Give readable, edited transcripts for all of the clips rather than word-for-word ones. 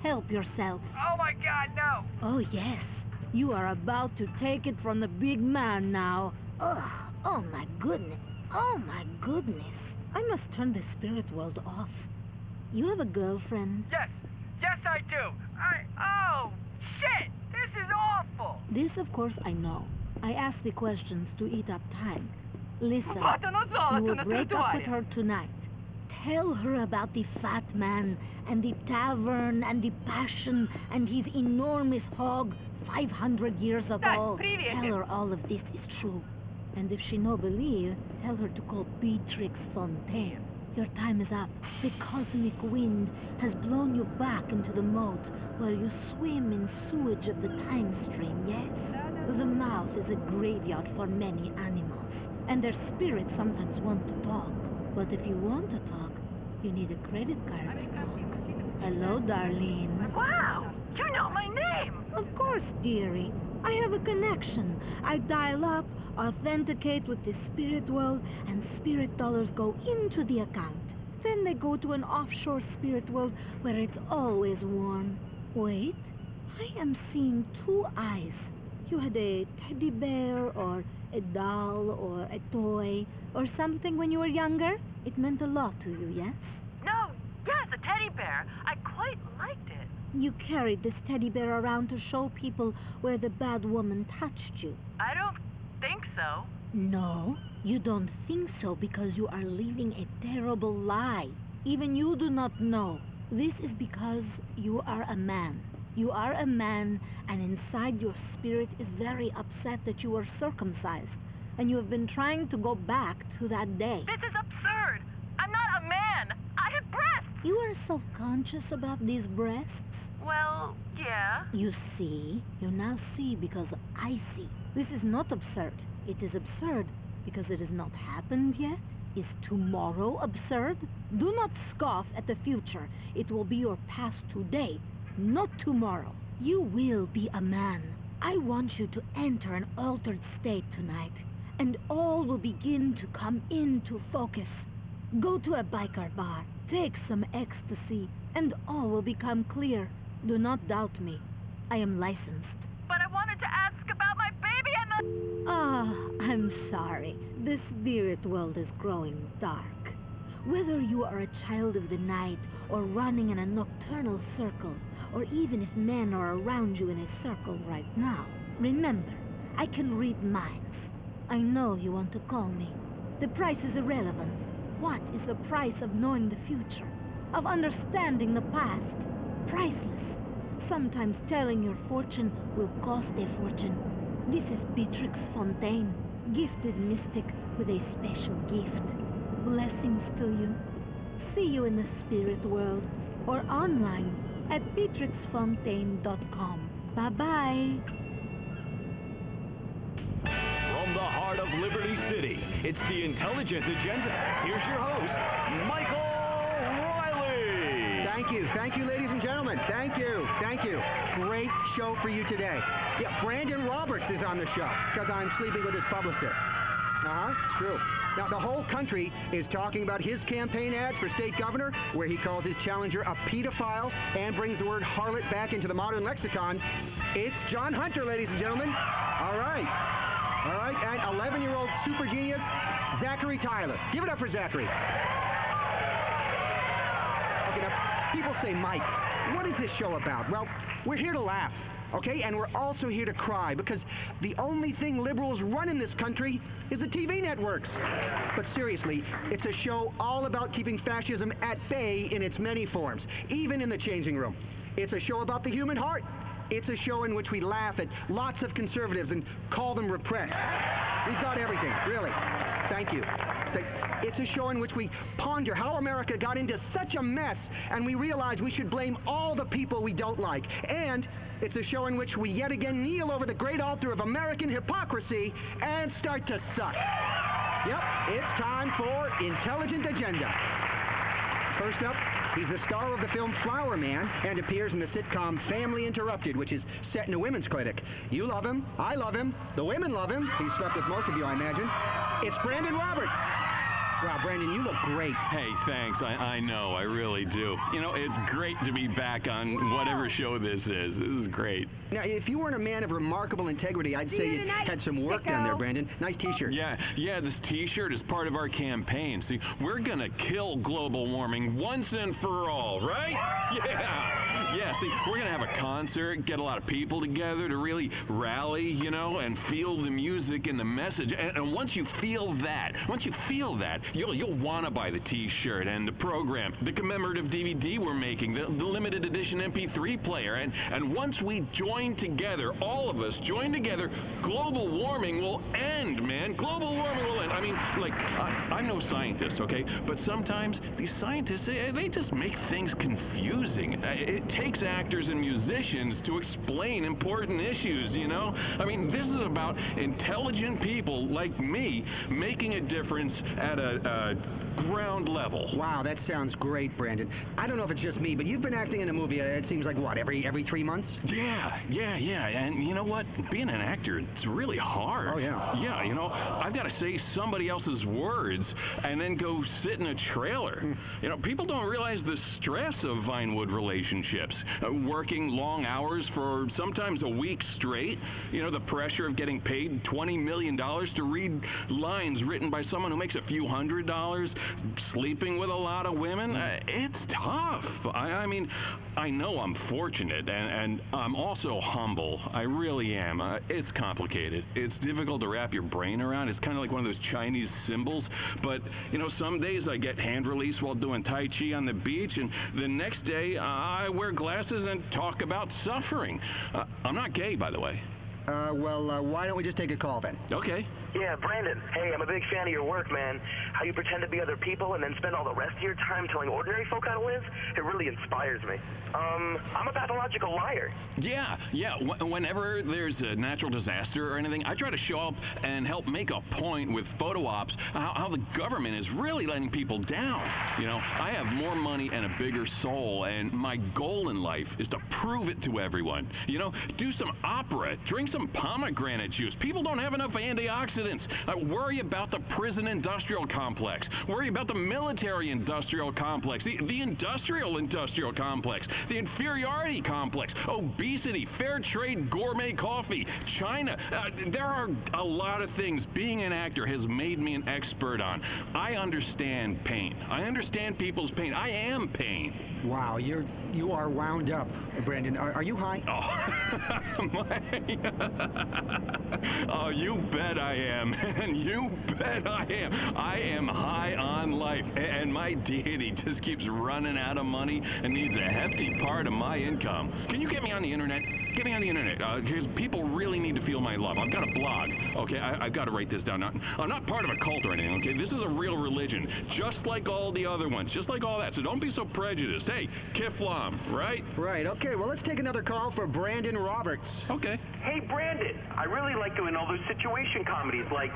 help yourself. Oh my God, no! Oh, yes. You are about to take it from the big man now. Oh my goodness. Oh, my goodness. I must turn the spirit world off. You have a girlfriend? Yes, I do. Oh, shit! This is awful! This, of course, I know. I ask the questions to eat up time. Listen, you will break up with her tonight. Tell her about the fat man and the tavern and the passion and his enormous hog 500 years ago. Tell her all of this is true. And if she no believe, tell her to call Beatrix Fontaine. Your time is up. The cosmic wind has blown you back into the moat where you swim in sewage of the time stream, yes? The mouth is a graveyard for many animals, and their spirits sometimes want to talk. But if you want to talk, you need a credit card to talk. Hello, Darlene. Wow! You know my name! Of course, dearie. I have a connection. I dial up, authenticate with the spirit world, and spirit dollars go into the account. Then they go to an offshore spirit world where it's always warm. Wait, I am seeing two eyes. You had a teddy bear or a doll or a toy or something when you were younger? It meant a lot to you, yes? No, yes, a teddy bear. I quite liked it. You carried this teddy bear around to show people where the bad woman touched you. I don't think so. No, you don't think so because you are living a terrible lie. Even you do not know. This is because you are a man. You are a man, and inside your spirit is very upset that you were circumcised, and you have been trying to go back to that day. This is absurd. I'm not a man. I have breasts. You are self-conscious about these breasts? Well, yeah. You see, you now see because I see. This is not absurd. It is absurd because it has not happened yet. Is tomorrow absurd? Do not scoff at the future. It will be your past today, not tomorrow. You will be a man. I want you to enter an altered state tonight, and all will begin to come into focus. Go to a biker bar, take some ecstasy, and all will become clear. Do not doubt me. I am licensed. But I wanted to ask about my baby and the... I'm sorry. The spirit world is growing dark. Whether you are a child of the night or running in a nocturnal circle, or even if men are around you in a circle right now, remember, I can read minds. I know you want to call me. The price is irrelevant. What is the price of knowing the future? Of understanding the past? Priceless. Sometimes telling your fortune will cost a fortune. This is Beatrix Fontaine, gifted mystic with a special gift. Blessings to you. See you in the spirit world or online at beatrixfontaine.com. Bye-bye. From the heart of Liberty City, it's the Intelligent Agenda. Here's your host, Michael Riley. Thank you, ladies and gentlemen. Thank you. Great show for you today. Yeah, Brandon Roberts is on the show because I'm sleeping with his publicist. It's true. Now, the whole country is talking about his campaign ads for state governor, where he calls his challenger a pedophile and brings the word harlot back into the modern lexicon. It's John Hunter, ladies and gentlemen. All right. And 11-year-old super genius, Zachary Tyler. Give it up for Zachary. Okay, now, people say, Mike, what is this show about? Well, we're here to laugh, okay? And we're also here to cry, because the only thing liberals run in this country is the TV networks. But seriously, it's a show all about keeping fascism at bay in its many forms, even in the changing room. It's a show about the human heart. It's a show in which we laugh at lots of conservatives and call them repressed. We've got everything, really. Thank you. It's a show in which we ponder how America got into such a mess, and we realize we should blame all the people we don't like. And it's a show in which we yet again kneel over the great altar of American hypocrisy and start to suck. Yep, it's time for Intelligent Agenda. First up, he's the star of the film Flower Man and appears in the sitcom Family Interrupted, which is set in a women's clinic. You love him. I love him. The women love him. He's slept with most of you, I imagine. It's Brandon Roberts. Wow, Brandon, you look great. Hey, thanks. I know, I really do. You know, it's great to be back on whatever show this is. This is great. Now, if you weren't a man of remarkable integrity, I'd say you had some work done there, Brandon. Nice T-shirt. Yeah, this T-shirt is part of our campaign. See, we're going to kill global warming once and for all, right? Yeah, see, we're going to have a concert, get a lot of people together to really rally, you know, and feel the music and the message. And once you feel that, you'll want to buy the T-shirt and the program, the commemorative DVD we're making, the limited edition MP3 player. And once we join together, all of us join together, global warming will end, man. Global warming will end. I mean, like, I'm no scientist, okay? But sometimes these scientists, they just make things confusing. It takes actors and musicians to explain important issues, you know? I mean, this is about intelligent people like me making a difference at a ground level. Wow, that sounds great, Brandon. I don't know if it's just me, but you've been acting in a movie, it seems like, what, every 3 months? Yeah. And you know what? Being an actor, it's really hard. Oh, yeah. Yeah, you know, I've got to say somebody else's words and then go sit in a trailer. You know, people don't realize the stress of Vinewood relationships. Working long hours for sometimes a week straight. You know, the pressure of getting paid $20 million to read lines written by someone who makes a few $100s. Sleeping with a lot of women, it's tough. I mean, I know I'm fortunate, and I'm also humble. I really am. It's complicated. It's difficult to wrap your brain around. It's kind of like one of those Chinese symbols. But, you know, some days I get hand release while doing Tai Chi on the beach, and the next day I wear glasses and talk about suffering. I'm not gay, by the way. Why don't we just take a call then? Okay. Yeah, Brandon. Hey, I'm a big fan of your work, man. How you pretend to be other people and then spend all the rest of your time telling ordinary folk how to live? It really inspires me. I'm a pathological liar. Yeah. Whenever there's a natural disaster or anything, I try to show up and help make a point with photo ops how the government is really letting people down. You know, I have more money and a bigger soul, and my goal in life is to prove it to everyone. You know, do some opera, drink some pomegranate juice. People don't have enough antioxidants. Worry about the prison industrial complex. Worry about the military industrial complex, the industrial complex, the inferiority complex, obesity, fair trade gourmet coffee, China. There are a lot of things being an actor has made me an expert on. I understand pain. I understand people's pain. I am pain. Wow, you are wound up, Brandon. Are you high? Oh, you bet I am. And you bet I am. I am high on life. And my deity just keeps running out of money and needs a hefty part of my income. Can you get me on the internet? Get me on the internet. Because people really need to feel my love. I've got a blog. Okay, I've got to write this down. I'm not part of a cult or anything, okay? This is a real religion. Just like all the other ones. Just like all that. So don't be so prejudiced. Hey, Kiflam, right? Right. Okay, well, let's take another call for Brandon Roberts. Okay. Hey, Brandon. I really like doing all those situation comedies, like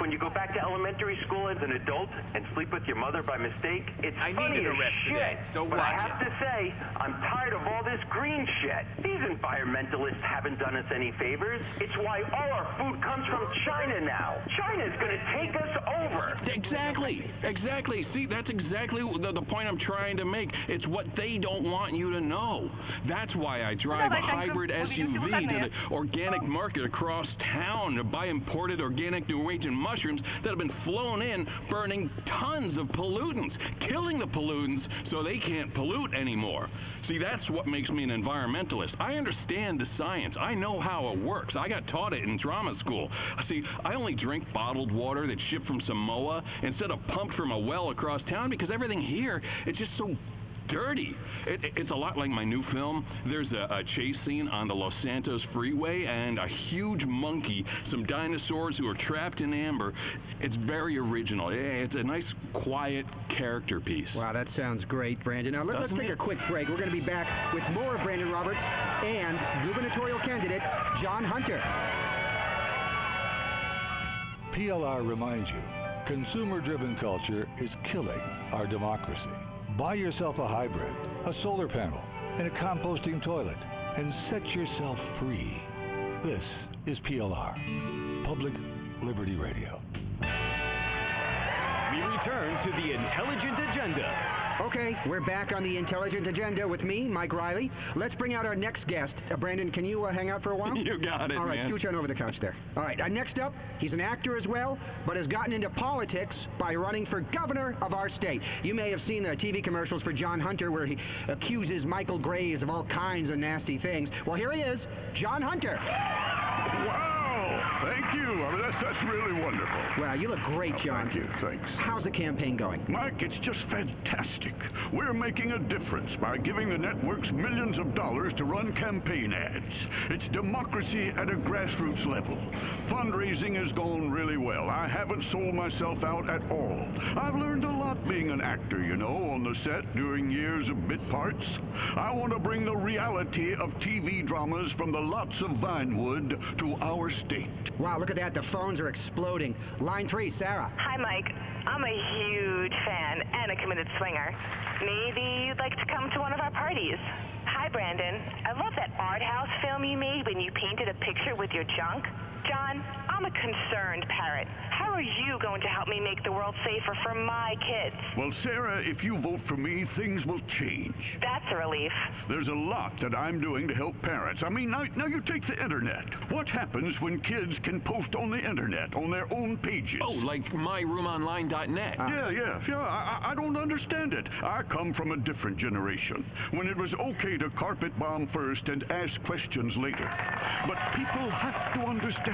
when you go back to elementary school as an adult and sleep with your mother by mistake. It's funny as shit. But I have to say, I'm tired of all this green shit. These environmentalists haven't done us any favors. It's why all our food comes from China now. China's gonna take us over. Exactly. See, that's exactly the point I'm trying to make. It's what they don't want you to know. That's why I drive a hybrid SUV to the organic market across town to buy imported organic Norwegian mushrooms that have been flown in, burning tons of pollutants, killing the pollutants so they can't pollute anymore. See, that's what makes me an environmentalist. I understand the science. I know how it works. I got taught it in drama school. See, I only drink bottled water that's shipped from Samoa instead of pumped from a well across town because everything here is just so dirty. It's a lot like my new film. There's a chase scene on the Los Santos freeway and a huge monkey, some dinosaurs who are trapped in amber. It's very original. It's a nice, quiet character piece. Wow, that sounds great, Brandon. Now, let's take a quick break. We're going to be back with more of Brandon Roberts and gubernatorial candidate John Hunter. PLR reminds you, consumer-driven culture is killing our democracy. Buy yourself a hybrid, a solar panel, and a composting toilet, and set yourself free. This is PLR, Public Liberty Radio. we return to the Intelligent Agenda. Okay, we're back on the Intelligent Agenda with me, Mike Riley. Let's bring out our next guest. Brandon, can you hang out for a while? You got it, All right, man. scooch on over the couch there. All right, next up, he's an actor as well, but has gotten into politics by running for governor of our state. You may have seen the TV commercials for John Hunter where he accuses Michael Graves of all kinds of nasty things. Well, here he is, John Hunter. Wow! Thank you. I mean, that's really wonderful. Wow, you look great, John. Thank you. Thanks. How's the campaign going? Mike, it's just fantastic. We're making a difference by giving the networks millions of dollars to run campaign ads. It's democracy at a grassroots level. Fundraising has gone really well. I haven't sold myself out at all. I've learned a lot being an actor, you know, on the set during years of bit parts. I want to bring the reality of TV dramas from the lots of Vinewood to our state. Wow, look at that. The phones are exploding. Line 3, Sarah. Hi, Mike. I'm a huge fan and a committed swinger. Maybe you'd like to come to one of our parties. Hi, Brandon. I love that art house film you made when you painted a picture with your junk. John, I'm a concerned parent. How are you going to help me make the world safer for my kids? Well, Sarah, if you vote for me, things will change. That's a relief. There's a lot that I'm doing to help parents. I mean, now you take the internet. What happens when kids can post on the internet, on their own pages? Oh, like myroom.online.net. Yeah. I don't understand it. I come from a different generation, when it was okay to carpet bomb first and ask questions later. But people have to understand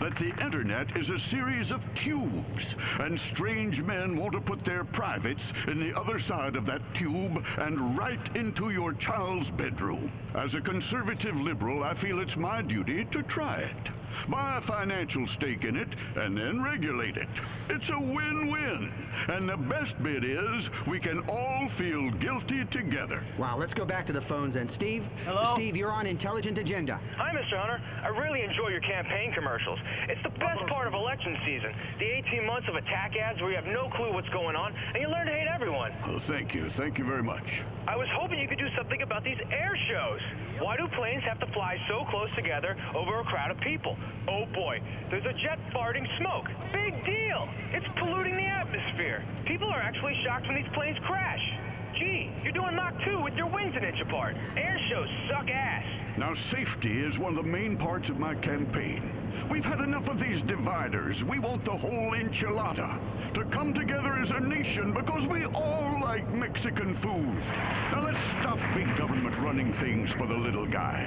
that the internet is a series of tubes, and strange men want to put their privates in the other side of that tube and right into your child's bedroom. As a conservative liberal, I feel it's my duty to try it. Buy a financial stake in it, and then regulate it. It's a win-win. And the best bit is we can all feel guilty together. Wow, let's go back to the phones then. Steve? Hello? Steve, you're on Intelligent Agenda. Hi, Mr. Hunter. I really enjoy your campaign commercials. It's the best part of election season. The 18 months of attack ads where you have no clue what's going on, and you learn to hate everyone. Oh, thank you. Thank you very much. I was hoping you could do something about these air shows. Why do planes have to fly so close together over a crowd of people? Oh boy, there's a jet farting smoke. Big deal. It's polluting the atmosphere. People are actually shocked when these planes crash. Gee, you're doing Mach 2 with your wings an inch apart. Air shows suck ass. Now, safety is one of the main parts of my campaign. We've had enough of these dividers. We want the whole enchilada to come together as a nation because we all like Mexican food. Now, let's stop big government running things for the little guy.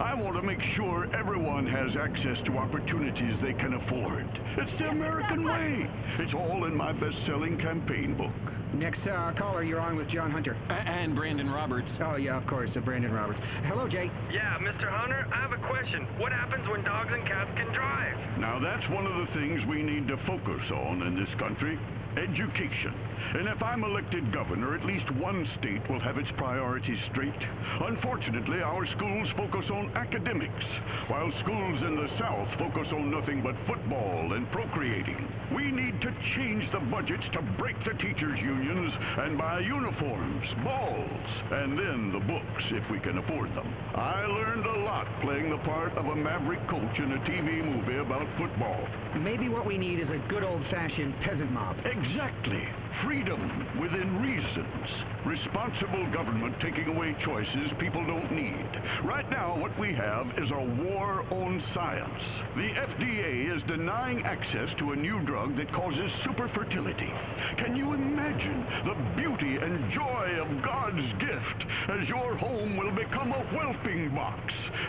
I want to make sure everyone has access to opportunities they can afford. It's the American way. It's all in my best-selling campaign book. Next caller, you're on with John Hunter. And Brandon Roberts. Oh, yeah, of course, Brandon Roberts. Hello, Jay. Yeah, Mr. Hunter, I have a question. What happens when dogs and cats can drive? Now, that's one of the things we need to focus on in this country. Education. And if I'm elected governor, at least one state will have its priorities straight. Unfortunately, our schools focus on academics, while schools in the South focus on nothing but football and procreating. We need to change the budgets to break the teachers' unions and buy uniforms, balls, and then the books if we can afford them. I learned a lot playing the part of a maverick coach in a TV movie about football. Maybe what we need is a good old-fashioned peasant mob. Exactly. Freedom within reasons. Responsible government taking away choices people don't need. Right now, what we have is a war on science. The FDA is denying access to a new drug that causes superfertility. Can you imagine the beauty and joy of God's gift as your home will become a whelping box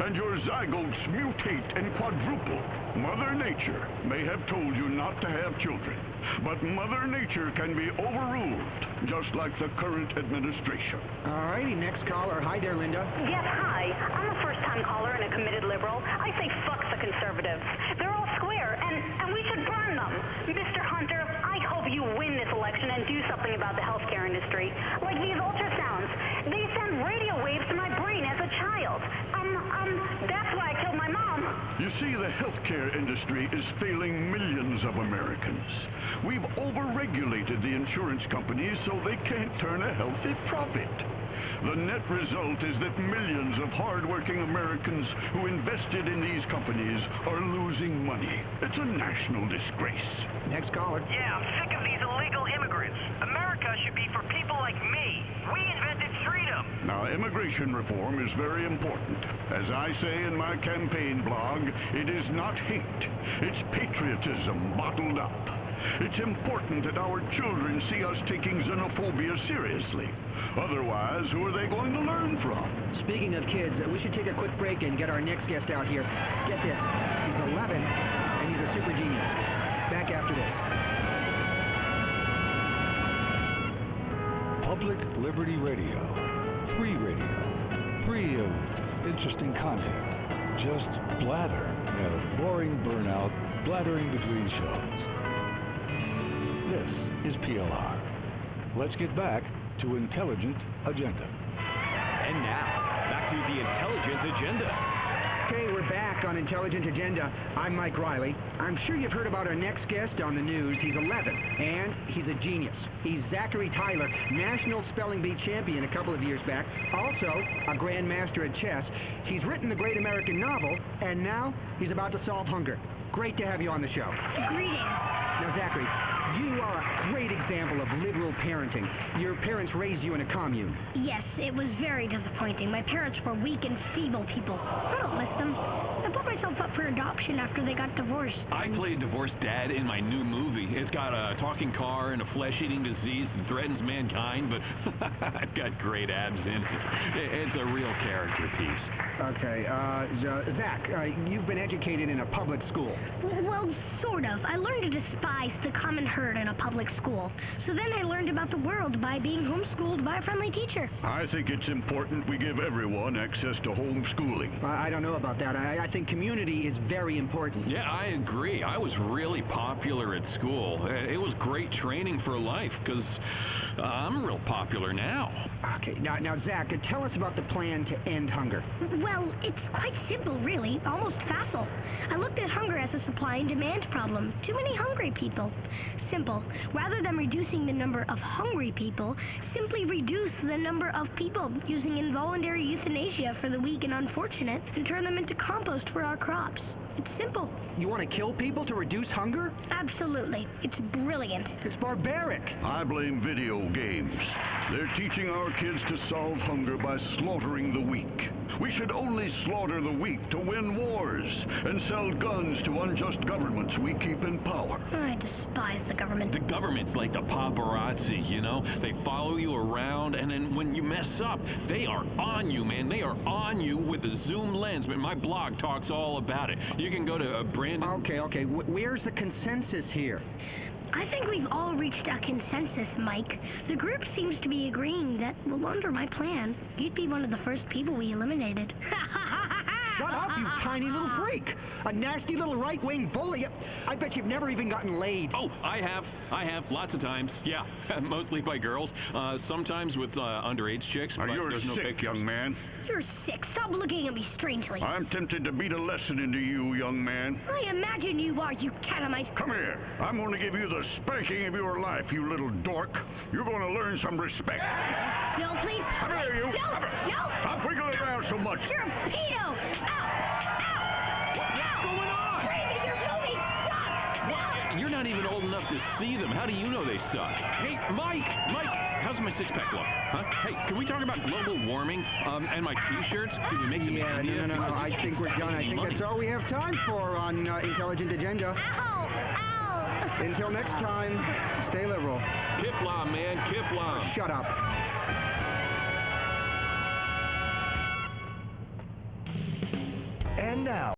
and your zygotes mutate and quadruple? Mother Nature may have told you not to have children, but Mother Nature can be overruled, just like the current administration. All righty, next caller. Hi there, Linda. Yes, hi. I'm a first-time caller and a committed liberal. I say fuck the conservatives. They're all square, and we should burn them. Mr. Hunter, I hope you win this election and do something about the healthcare industry. Like these ultrasounds. They send radio waves to my brain as a child. That's why I killed my mom. You see, the healthcare industry is failing millions of Americans. We've overregulated the insurance companies so they can't turn a healthy profit. The net result is that millions of hard-working Americans who invested in these companies are losing money. It's a national disgrace. Next caller. Yeah, I'm sick of these illegal immigrants. America should be for people like me. We invented freedom. Now, immigration reform is very important. As I say in my campaign blog, it is not hate. It's patriotism bottled up. It's important that our children see us taking xenophobia seriously. Otherwise, who are they going to learn from? Speaking of kids, we should take a quick break and get our next guest out here. Get this, he's 11, and he's a super genius. Back after this. Public Liberty Radio. Free radio. Free of interesting content. Just blather and a boring burnout blathering between shows. This is PLR. Let's get back to Intelligent Agenda. And now, back to the Intelligent Agenda. Okay, we're back on Intelligent Agenda. I'm Mike Riley. I'm sure you've heard about our next guest on the news. He's 11, and he's a genius. He's Zachary Tyler, National Spelling Bee champion a couple of years back, also a grandmaster at chess. He's written the great American novel, and now he's about to solve hunger. Great to have you on the show. Greetings. Now, Zachary, you are a great example of liberal parenting. Your parents raised you in a commune. Yes, it was very disappointing. My parents were weak and feeble people. I don't miss them. I put myself up for adoption after they got divorced. I played divorced dad in my new movie. It's got a talking car and a flesh-eating disease that threatens mankind, but I've got great abs in it. It's a real character piece. Okay, Zach, you've been educated in a public school. Well, sort of. I learned to despise the common herd in a public school. So then I learned about the world by being homeschooled by a friendly teacher. I think it's important we give everyone access to homeschooling. I don't know about that. I think community is very important. Yeah, I agree. I was really popular at school. It was great training for life, because I'm real popular now. Okay, now, Zach, tell us about the plan to end hunger. Well, it's quite simple, really. Almost facile. I looked at hunger as a supply and demand problem. Too many hungry people. Simple. Rather than reducing the number of hungry people, simply reduce the number of people using involuntary euthanasia for the weak and unfortunate and turn them into compost for our crops. It's simple. You want to kill people to reduce hunger? Absolutely. It's brilliant. It's barbaric. I blame video games. They're teaching our kids to solve hunger by slaughtering the weak. We should only slaughter the weak to win wars and sell guns to unjust governments we keep in power. I despise the government. The government's like the paparazzi, you know? They follow you around, and then when you mess up, they are on you, man. They are on you with a zoom lens. My blog talks all about it. You can go to Brandon... Okay. Where's the consensus here? I think we've all reached a consensus, Mike. The group seems to be agreeing that, well, under my plan, you'd be one of the first people we eliminated. Shut up, you tiny little freak! A nasty little right-wing bully. I bet you've never even gotten laid. Oh, I have, lots of times. Yeah, mostly by girls. Sometimes with underage chicks. Now, you're sick, young man. You're sick. Stop looking at me strangely. I'm tempted to beat a lesson into you, young man. I imagine you are, you catamite. Come here. I'm going to give you the spanking of your life, you little dork. You're going to learn some respect. No, please. Come here, you. No. Stop wiggling around so much. You're a pedo. What's going on? Crazy, you're moving. Stop. No. You're not even old enough to see them. How do you know they suck? Hey, Mike, how's my six-pack look? Huh? Hey, can we talk about global warming and my T-shirts? Can we make them in India? No. I think we're done. I think that's all we have time for on Intelligent Agenda. Ow. Until next time, stay liberal. Kiflam, man, Kiflam. Shut up. And now,